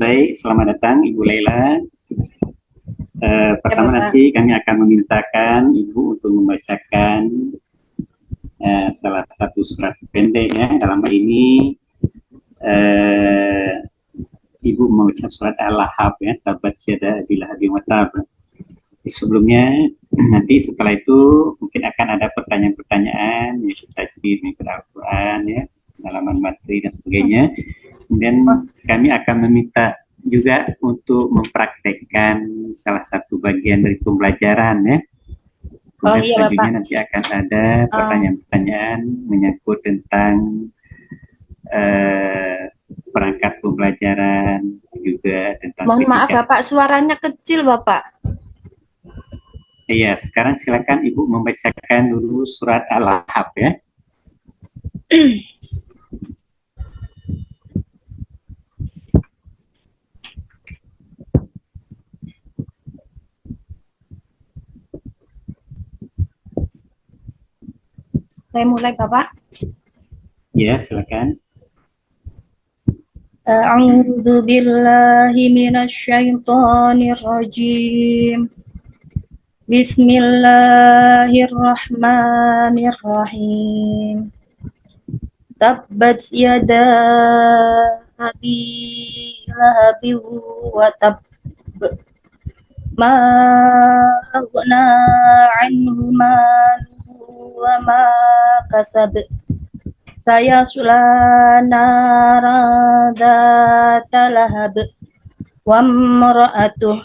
Baik, selamat datang Ibu Laila. Pertama nanti kami akan memintakan Ibu untuk membacakan salah satu surat pendek ya. Dalam hal ini Ibu membaca surat Al-Lahab ya, tabat yada abi lahabin wa tab. Sebelumnya nanti setelah itu mungkin akan ada pertanyaan-pertanyaan yaitu tajwid Al-Quran ya, halaman materi dan sebagainya. Kemudian kami akan meminta juga untuk mempraktekkan salah satu bagian dari pembelajaran ya. Kemudian selanjutnya nanti akan ada pertanyaan-pertanyaan menyangkut tentang perangkat pembelajaran, juga tentang mohon maaf Bapak, suaranya kecil Bapak. Iya, sekarang silakan Ibu membacakan dulu surat Al-Lahab ya. Saya mulai Bapak. Ya, silakan. A'udzu billahi minasyaitonir rajim. Bismillahirrahmanirrahim. Tabbat yada abi lahabin wa tab. Ma aghna anhu maluhu wa ma kasab. Sayasla nara dzata lahab wa imra'atuh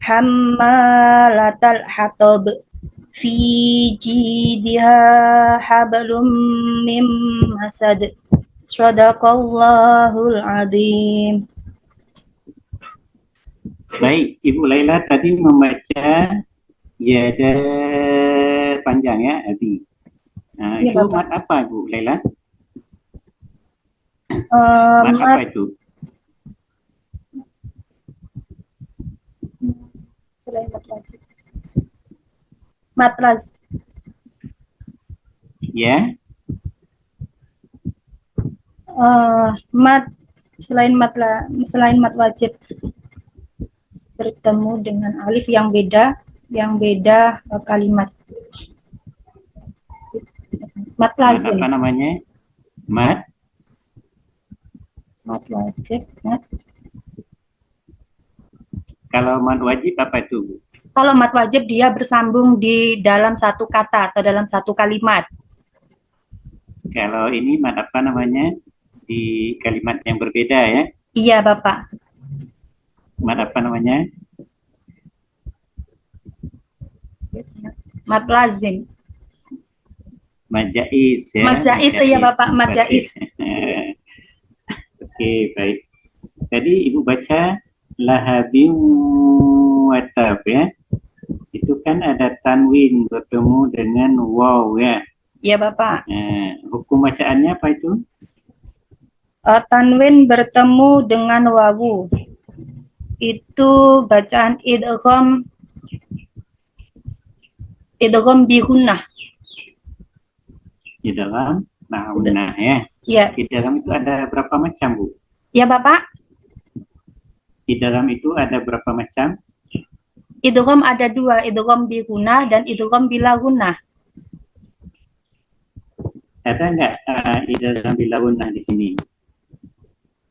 hammalatal hatab fi jidha hablum mim masad. Shadaqallahul azim. Baik, Ibu Laila tadi membaca yada panjang ya, Abi. Nah, ya, itu mat apa, Bu Laila? Mat apa itu? Matlas. Ya. Mat selain mat wajib bertemu dengan alif yang beda kalimat. Mat lazim. Apa namanya? Mat wajib. Mat. Kalau mat wajib apa itu? Kalau mat wajib dia bersambung di dalam satu kata atau dalam satu kalimat. Kalau ini mat apa namanya? Di kalimat yang berbeda ya? Iya Bapak. Mat apa namanya? Mat lazim. Mat jaiz ya? Mat jaiz ya Bapak, mat jaiz. Oke, baik. Tadi Ibu baca lahabin wa tab ya? Itu kan ada tanwin bertemu dengan waw ya? Iya Bapak. Hukum bacaannya apa itu? Tanwin bertemu dengan wawu. Itu bacaan idgham bigunnah. Idgham gunnah ya? Iya. Idgham itu ada berapa macam, Bu? Ya Bapak. Idgham itu ada berapa macam? Idgham ada dua, idgham bigunnah dan idgham bila gunnah. Ada nggak idgham bila gunnah di sini?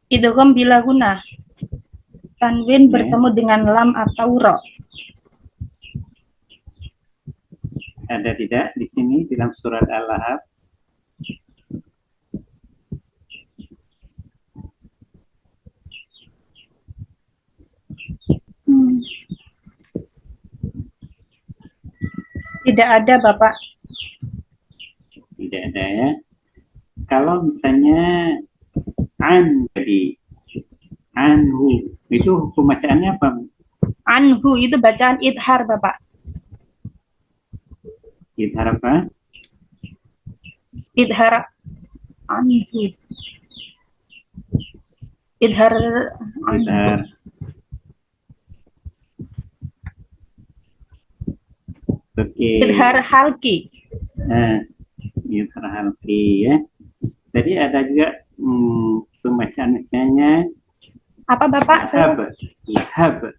Idgham bila gunnah. Tanwin bertemu dengan lam atau ra. Ada tidak di sini dalam surat Al-Lahab? Tidak ada Bapak. Tidak ada ya. Kalau misalnya an tadi, anhu, itu hukum bacaannya apa? Anhu itu bacaan idhar Bapak. Idhar apa? Idhar anhu. Idhar anhu. Idhar. Oke. Idhar halki. Idhar halki ya. Tadi ada juga pembacaan misalnya Apa Bapak? Lahab, lahab.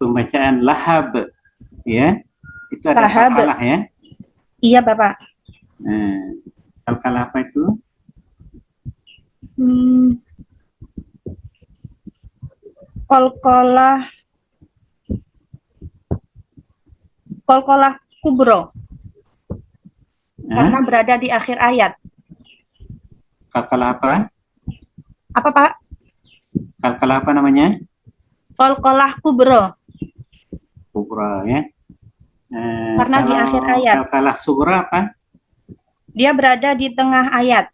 Pembacaan lahab, ya. Itu ada Lahab. qalqalah ya. Iya Bapak. Nah, qalqalah apa itu? Qalqalah kubro. Karena berada di akhir ayat. Qalqalah apa? Apa Pak? Qalqalah apa namanya? Qalqalah kubro. Kubra ya. Karena di akhir ayat. Qalqalah sughra apa? Dia berada di tengah ayat.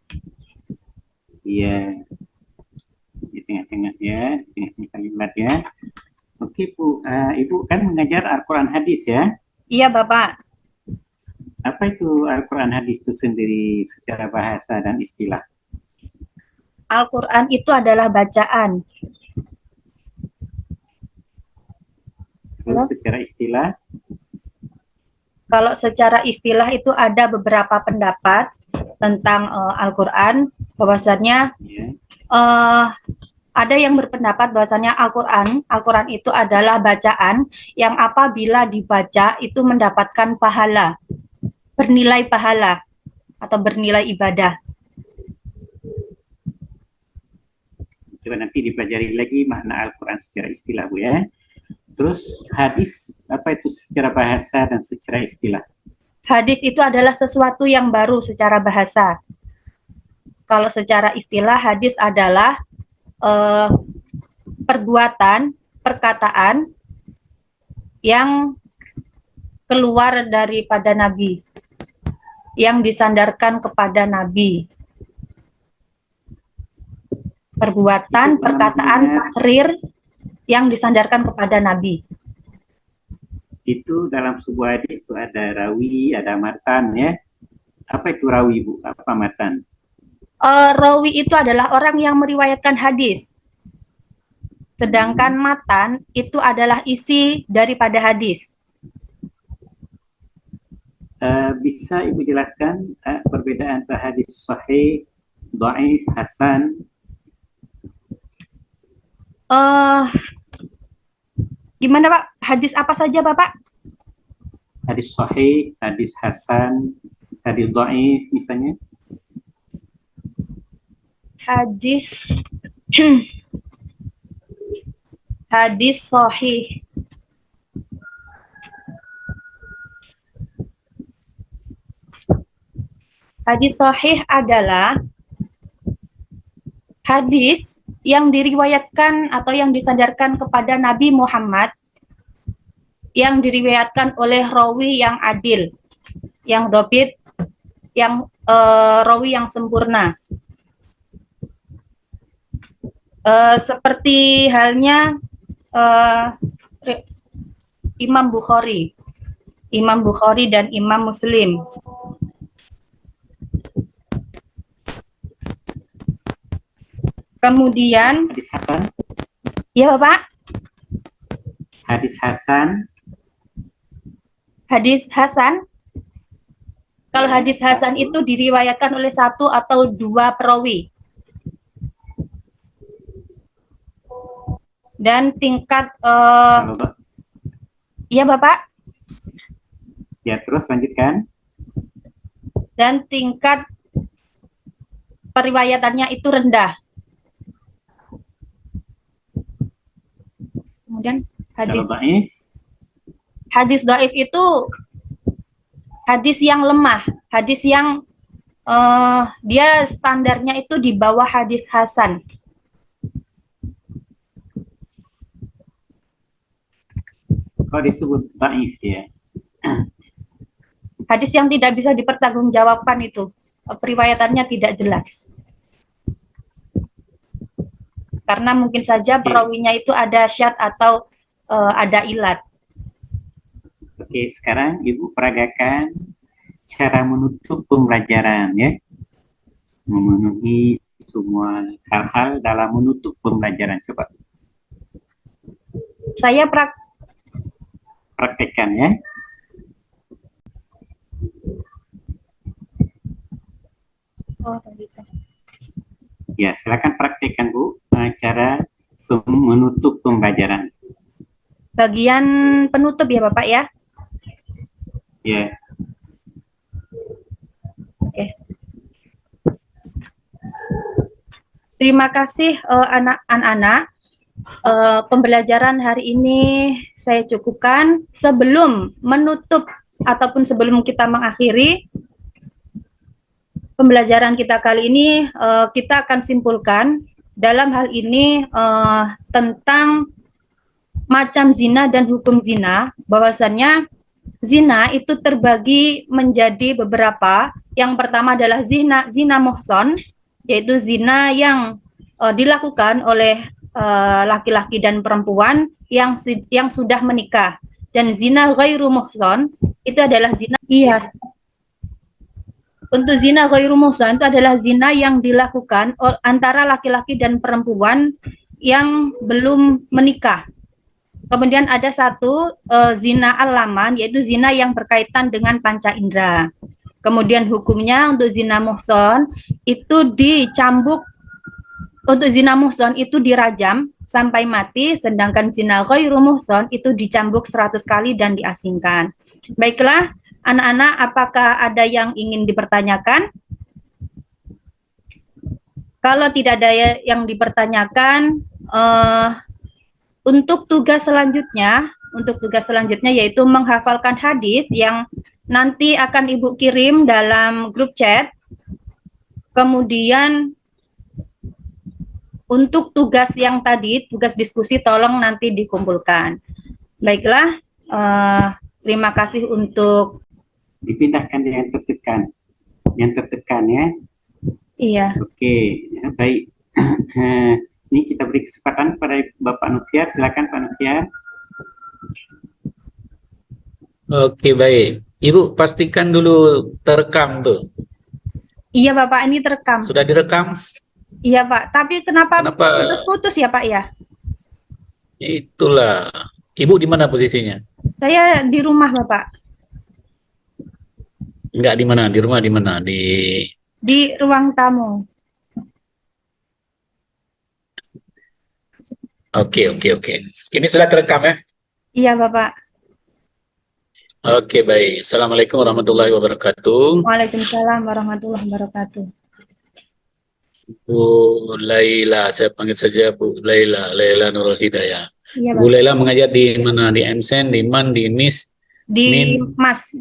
Iya. Di tengah-tengah ya, di tengah kalimat ya. Oke Bu, Ibu kan mengajar Al-Quran hadis ya? Iya Bapak. Apa itu Al-Quran hadis itu sendiri secara bahasa dan istilah? Al-Quran itu adalah bacaan. Terus secara istilah? Kalau secara istilah itu ada beberapa pendapat tentang Al-Quran, bahwasannya ada yang berpendapat bahwasannya Al-Quran itu adalah bacaan yang apabila dibaca itu mendapatkan pahala, bernilai pahala atau bernilai ibadah. Coba nanti dipelajari lagi makna Al-Quran secara istilah Bu ya. Terus hadis apa itu secara bahasa dan secara istilah? Hadis itu adalah sesuatu yang baru secara bahasa. Kalau secara istilah hadis adalah perbuatan, perkataan yang keluar daripada Nabi, yang disandarkan kepada Nabi. Perbuatan, perkataan, takrir yang disandarkan kepada Nabi. Itu dalam sebuah hadis itu ada rawi, ada matan ya. Apa itu rawi Bu? Apa matan? Rawi itu adalah orang yang meriwayatkan hadis. Sedangkan matan itu adalah isi daripada hadis. Bisa Ibu jelaskan perbedaan antara hadis sahih, dhaif, hasan? Gimana Pak? Hadis apa saja Bapak? Hadis sahih, hadis hasan, hadis dhaif misalnya? Hadis hadis sahih. Hadis sahih adalah hadis yang diriwayatkan atau yang disandarkan kepada Nabi Muhammad, yang diriwayatkan oleh rawi yang adil, yang dhabit, yang rawi yang sempurna. Seperti halnya Imam Bukhari dan Imam Muslim. Kemudian hadis hasan? Ya Bapak. Hadis hasan? Hadis hasan? Kalau hadis hasan itu diriwayatkan oleh satu atau dua perawi. Dan tingkat Iya Bapak. Ya, terus lanjutkan. Dan tingkat periwayatannya itu rendah. Kemudian hadis dhaif itu hadis yang lemah, hadis yang dia standarnya itu di bawah hadis hasan. Kok disebut dhaif ya? Hadis yang tidak bisa dipertanggungjawabkan itu, periwayatannya tidak jelas. Karena mungkin saja perawinya itu ada syad atau ada ilat. Oke, sekarang Ibu peragakan cara menutup pembelajaran ya. Memenuhi semua hal-hal dalam menutup pembelajaran. Coba. Saya praktekkan ya. Ya, silakan praktekkan Bu cara menutup pembelajaran. Bagian penutup ya Bapak ya. Ya, Oke. Terima kasih anak-anak. Pembelajaran hari ini saya cukupkan. Sebelum menutup ataupun sebelum kita mengakhiri pembelajaran kita kali ini, kita akan simpulkan dalam hal ini tentang macam zina dan hukum zina, bahwasannya zina itu terbagi menjadi beberapa. Yang pertama adalah zina muhson, yaitu zina yang dilakukan oleh laki-laki dan perempuan yang sudah menikah. Dan zina ghairu muhson itu adalah zina, iya. Untuk zina ghairu muhsan itu adalah zina yang dilakukan antara laki-laki dan perempuan yang belum menikah. Kemudian ada satu zina al-laman, yaitu zina yang berkaitan dengan panca indera. Kemudian hukumnya untuk zina muhsan itu dicambuk, untuk zina muhsan itu dirajam sampai mati, sedangkan zina ghairu muhsan itu dicambuk 100 kali dan diasingkan. Baiklah, anak-anak, apakah ada yang ingin dipertanyakan? Kalau tidak ada yang dipertanyakan, untuk tugas selanjutnya yaitu menghafalkan hadis yang nanti akan Ibu kirim dalam grup chat. Kemudian untuk tugas yang tadi, tugas diskusi, tolong nanti dikumpulkan. Baiklah, terima kasih untuk dipindahkan yang tertekan ya. Iya. Oke, ya, baik. Ini kita beri kesempatan kepada Bapak Nufiar. Silakan Pak Nufiar. Oke, baik. Ibu pastikan dulu terekam tuh. Iya Bapak, ini terekam. Sudah direkam? Iya Pak, tapi kenapa putus-putus ya Pak ya? Itulah. Ibu di mana posisinya? Saya di rumah Bapak. Enggak di mana, di rumah di mana? Di ruang tamu. Oke. Ini sudah terekam ya? Iya Bapak. Oke, baik. Assalamualaikum warahmatullahi wabarakatuh. Waalaikumsalam warahmatullahi wabarakatuh. Bu Laila, saya panggil saja Bu Laila, Laila Nurul Hidayah. Iya, Bu Laila mengajar di mana? Di MSen, di MAN, di MIS? Di Mas.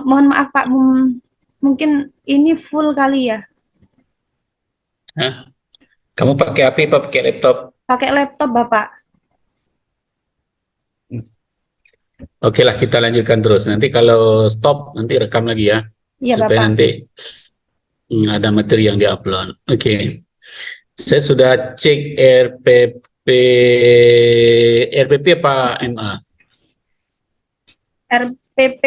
Mohon maaf Pak, mungkin ini full kali ya. Hah? Kamu pakai HP apa pakai laptop? Pakai laptop Bapak. Oke lah, kita lanjutkan terus. Nanti kalau stop, nanti rekam lagi ya. Iya supaya Bapak. nanti ada materi yang diupload. Oke. Saya sudah cek RPP apa MA? RPP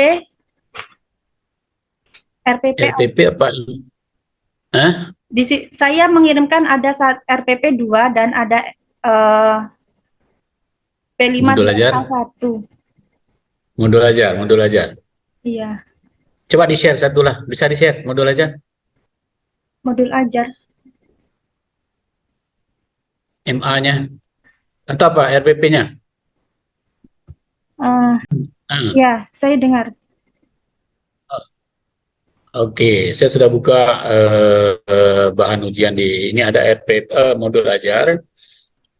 RPP apa? Hah? Saya mengirimkan ada RPP 2 dan ada P5 Modul ajar? 1. Modul ajar. Iya. Coba di-share satu lah. Bisa di-share modul ajar? Modul ajar. MA-nya? Atau apa? RPP-nya? Ya, saya dengar. Oke, saya sudah buka bahan ujian ini ada RPP modul ajar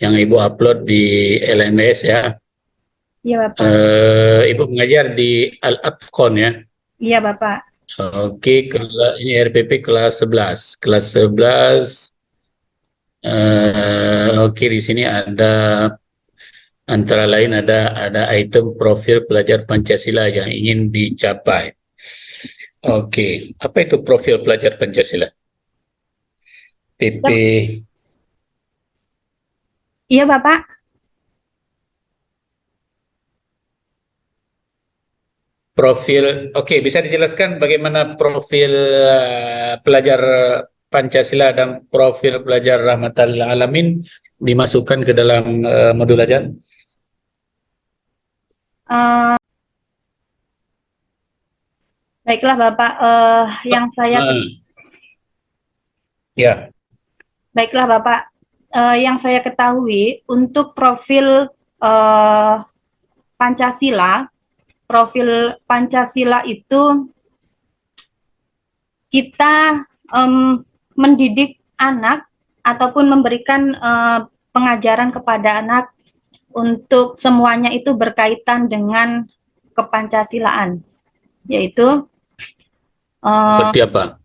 yang Ibu upload di LMS ya. Iya Bapak. Ibu mengajar di Al-Atqon ya. Iya Bapak. Oke, ini RPP kelas 11. Kelas 11. Oke, di sini ada antara lain ada item profil pelajar Pancasila yang ingin dicapai. Oke, apa itu profil pelajar Pancasila? PP. Iya Bapak. Profil, oke, bisa dijelaskan bagaimana profil pelajar Pancasila dan profil pelajar Rahmatan lil Alamin dimasukkan ke dalam modul ajar? Baiklah Bapak, yang saya ya. Baiklah Bapak, yang saya ketahui untuk profil Pancasila itu kita mendidik anak ataupun memberikan pengajaran kepada anak untuk semuanya itu berkaitan dengan kepancasilaan, yaitu Seperti apa?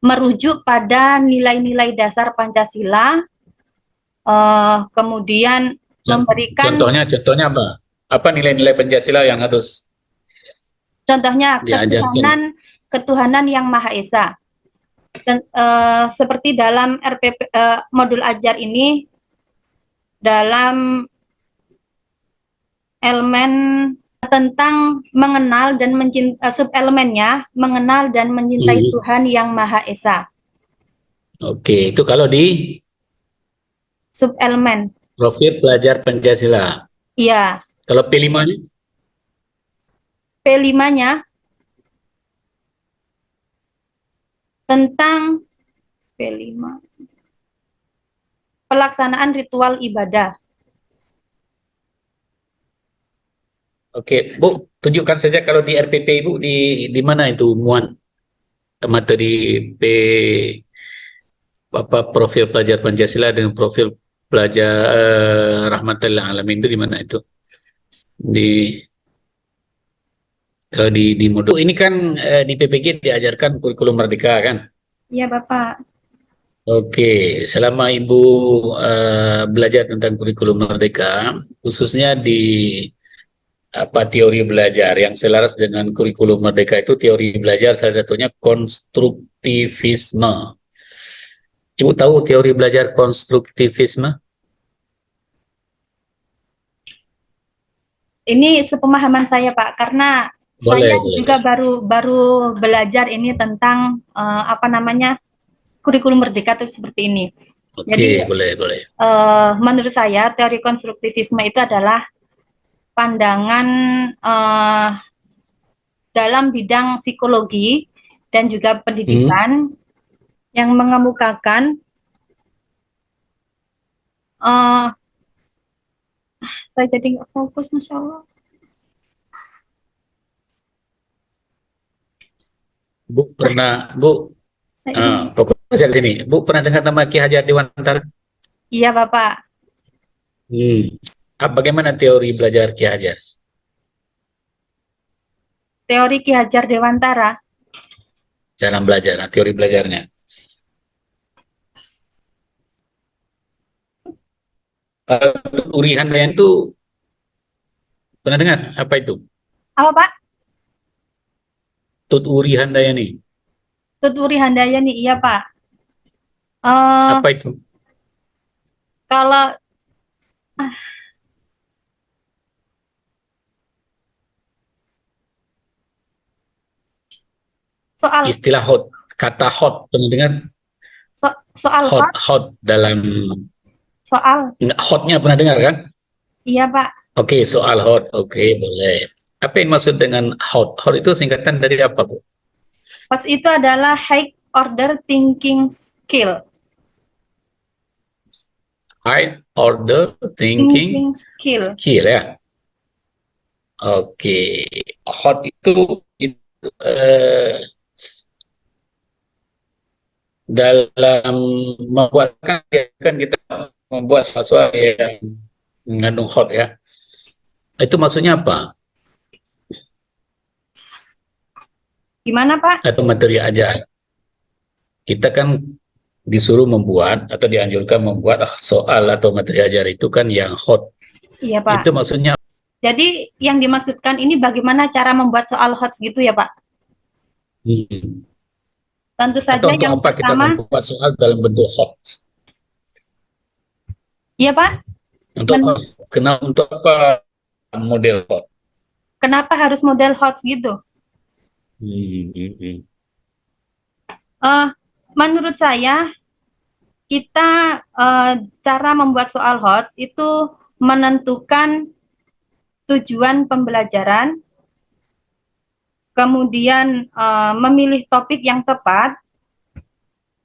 merujuk pada nilai-nilai dasar Pancasila, kemudian memberikan Contohnya apa? Apa nilai-nilai Pancasila yang harus contohnya diajarkan? ketuhanan yang Maha Esa. Seperti dalam RPP modul ajar ini, dalam elemen tentang mengenal dan mencintai, subelemennya mengenal dan mencintai Tuhan yang Maha Esa. Oke, itu kalau di Subelemen. profil pelajar Pancasila. Iya. Kalau P5-nya? P5-nya tentang P5 pelaksanaan ritual ibadah. Oke, Bu, tunjukkan saja kalau di RPP Ibu di mana itu muat materi P apa profil pelajar Pancasila dengan profil pelajar Rahmatan lil Alamin itu di mana itu? Di kalau di modul ini kan di PPG diajarkan kurikulum merdeka kan? Iya, Bapak. Oke, selama Ibu belajar tentang kurikulum merdeka, khususnya di apa teori belajar yang selaras dengan kurikulum merdeka itu teori belajar salah satunya konstruktivisme. Ibu tahu teori belajar konstruktivisme? Ini sepemahaman saya, Pak, karena Boleh, saya boleh, juga boleh. baru belajar ini tentang apa namanya kurikulum merdeka itu seperti ini. Jadi Oke, boleh, boleh. menurut saya teori konstruktivisme itu adalah pandangan dalam bidang psikologi dan juga pendidikan yang mengemukakan saya jadi nggak fokus, Masya Allah. Bu pernah, Bu, Saya fokus di sini. Bu pernah dengar nama Ki Hajar Dewantara? iya, Bapak. Bagaimana teori belajar Ki Hajar? Teori Ki Hajar Dewantara. Dalam belajar, nah, teori belajarnya. Uri Handayani itu pernah dengar? Apa itu? Apa, Pak? Tut Uri Handayani. Tuturi Handayani, iya, Pak. Apa itu? Kalau soal Istilah hot, kata hot, pernah dengar? soal Hot dalam soal hotnya pernah dengar kan? iya, Pak. Oke, soal hot. Oke, boleh. Apa yang maksud dengan hot? Hot itu singkatan dari apa, Bu? Pas itu adalah high order thinking skill. High order thinking Skill. skill ya. Oke, hot itu dalam membuat kan kita membuat sesuatu yang mengandung hot ya. Itu maksudnya apa? Gimana, Pak? Atau materi ajar. Kita kan disuruh membuat atau dianjurkan membuat soal atau materi ajar itu kan yang hot. Iya, Pak. Itu maksudnya. Jadi yang dimaksudkan ini bagaimana cara membuat soal hot gitu ya, Pak? Tentu saja Atau untuk yang apa kita pertama, membuat soal dalam bentuk hot? iya, Pak. Untuk apa model hot? Kenapa harus model hot gitu? Menurut saya, kita cara membuat soal hot itu menentukan tujuan pembelajaran, kemudian memilih topik yang tepat,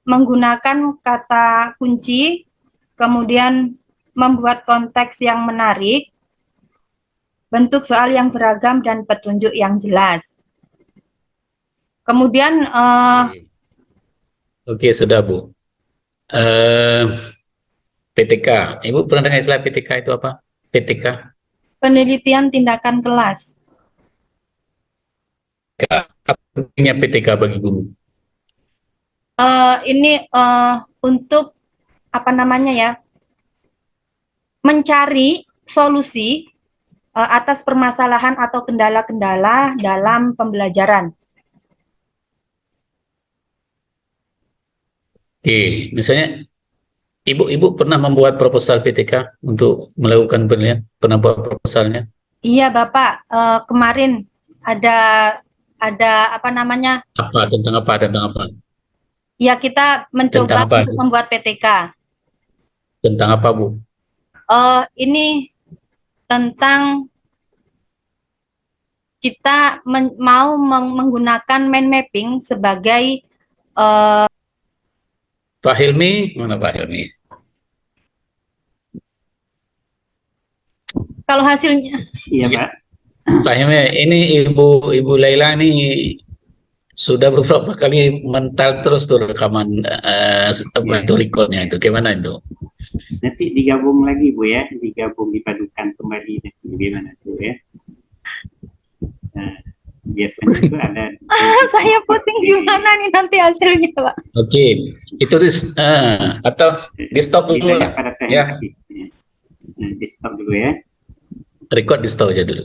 menggunakan kata kunci, kemudian membuat konteks yang menarik, bentuk soal yang beragam, dan petunjuk yang jelas. Kemudian Oke, sudah Bu. PTK, Ibu pernah dengar istilah PTK itu apa? PTK? penelitian tindakan kelas. Apa pentingnya PTK bagi guru? Ini untuk apa namanya ya, mencari solusi atas permasalahan atau kendala-kendala dalam pembelajaran. Oke, misalnya Ibu pernah membuat proposal PTK untuk melakukan penelitian? Pernah buat proposalnya? Iya Bapak, kemarin ada apa namanya? Apa tentang apa? Tentang apa? Ya kita Tentang mencoba apa? untuk membuat PTK. Tentang apa Bu? Ini tentang kita mau menggunakan mind mapping sebagai Pak Hilmi, mana Pak Hilmi? kalau hasilnya. Iya Pak. Pak Hilmi, ini Ibu Laila ini sudah beberapa kali mental terus tuh rekaman itu recordnya itu. Gimana itu? Nanti digabung lagi Bu ya, digabung dipadukan kembali nanti gimana tuh ya. Nah, biasanya itu ada. Saya pusing gimana nih nanti hasilnya Pak. Oke, itu atau di stop dulu lah. Pada Ya. teknis. Nah, di stop dulu ya. Record di stop aja dulu.